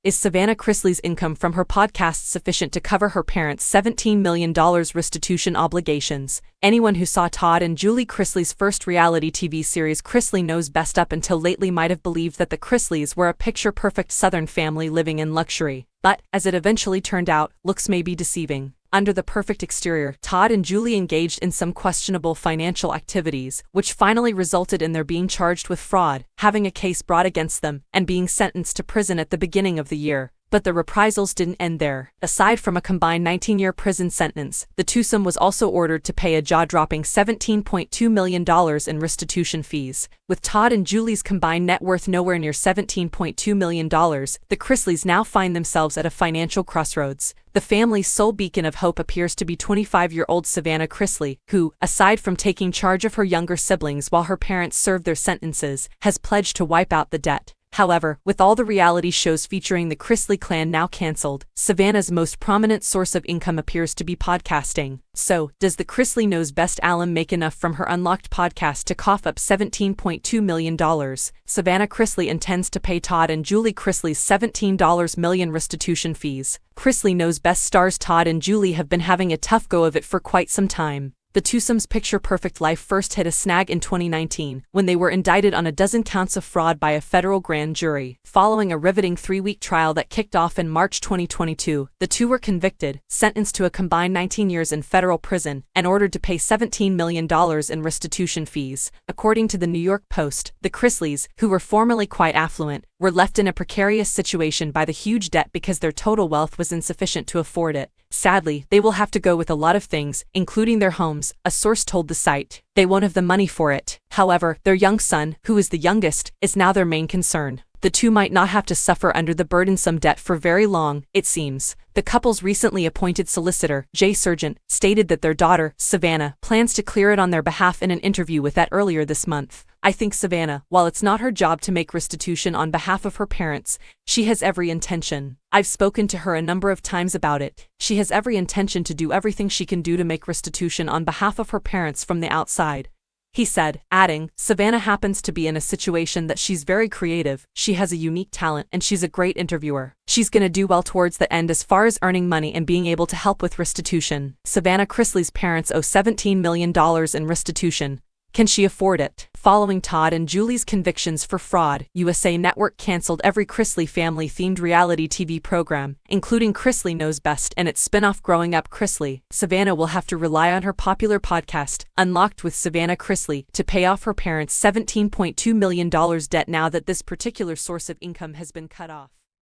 Is Savannah Chrisley's income from her podcast sufficient to cover her parents' $17 million restitution obligations? Anyone who saw Todd and Julie Chrisley's first reality TV series Chrisley Knows Best up until lately might have believed that the Chrisleys were a picture-perfect Southern family living in luxury. But, as it eventually turned out, looks may be deceiving. Under the perfect exterior, Todd and Julie engaged in some questionable financial activities, which finally resulted in their being charged with fraud, having a case brought against them, and being sentenced to prison at the beginning of the year. But the reprisals didn't end there. Aside from a combined 19-year prison sentence, the twosome was also ordered to pay a jaw-dropping $17.2 million in restitution fees. With Todd and Julie's combined net worth nowhere near $17.2 million, the Chrisleys now find themselves at a financial crossroads. The family's sole beacon of hope appears to be 25-year-old Savannah Chrisley, who, aside from taking charge of her younger siblings while her parents served their sentences, has pledged to wipe out the debt. However, with all the reality shows featuring the Chrisley clan now cancelled, Savannah's most prominent source of income appears to be podcasting. So, does the Chrisley Knows Best alum make enough from her unlocked podcast to cough up $17.2 million? Savannah Chrisley intends to pay Todd and Julie Chrisley's $17 million restitution fees. Chrisley Knows Best stars Todd and Julie have been having a tough go of it for quite some time. The twosome's picture-perfect life first hit a snag in 2019, when they were indicted on a dozen counts of fraud by a federal grand jury. Following a riveting 3-week trial that kicked off in March 2022, the two were convicted, sentenced to a combined 19 years in federal prison, and ordered to pay $17 million in restitution fees. According to the New York Post, the Chrisleys, who were formerly quite affluent, were left in a precarious situation by the huge debt because their total wealth was insufficient to afford it. Sadly, they will have to go with a lot of things, including their homes, a source told the site. They won't have the money for it. However, their young son, who is the youngest, is now their main concern. The two might not have to suffer under the burdensome debt for very long, it seems. The couple's recently appointed solicitor, Jay Sargent, stated that their daughter, Savannah, plans to clear it on their behalf in an interview with that earlier this month. I think Savannah, while it's not her job to make restitution on behalf of her parents, she has every intention. I've spoken to her a number of times about it. She has every intention to do everything she can do to make restitution on behalf of her parents from the outside. He said, adding, Savannah happens to be in a situation that she's very creative, she has a unique talent, and she's a great interviewer. She's gonna do well towards the end as far as earning money and being able to help with restitution. Savannah Chrisley's parents owe $17 million in restitution. Can she afford it? Following Todd and Julie's convictions for fraud, USA Network canceled every Chrisley family-themed reality TV program, including Chrisley Knows Best and its spin-off Growing Up Chrisley. Savannah will have to rely on her popular podcast, Unlocked with Savannah Chrisley, to pay off her parents' $17.2 million debt now that this particular source of income has been cut off.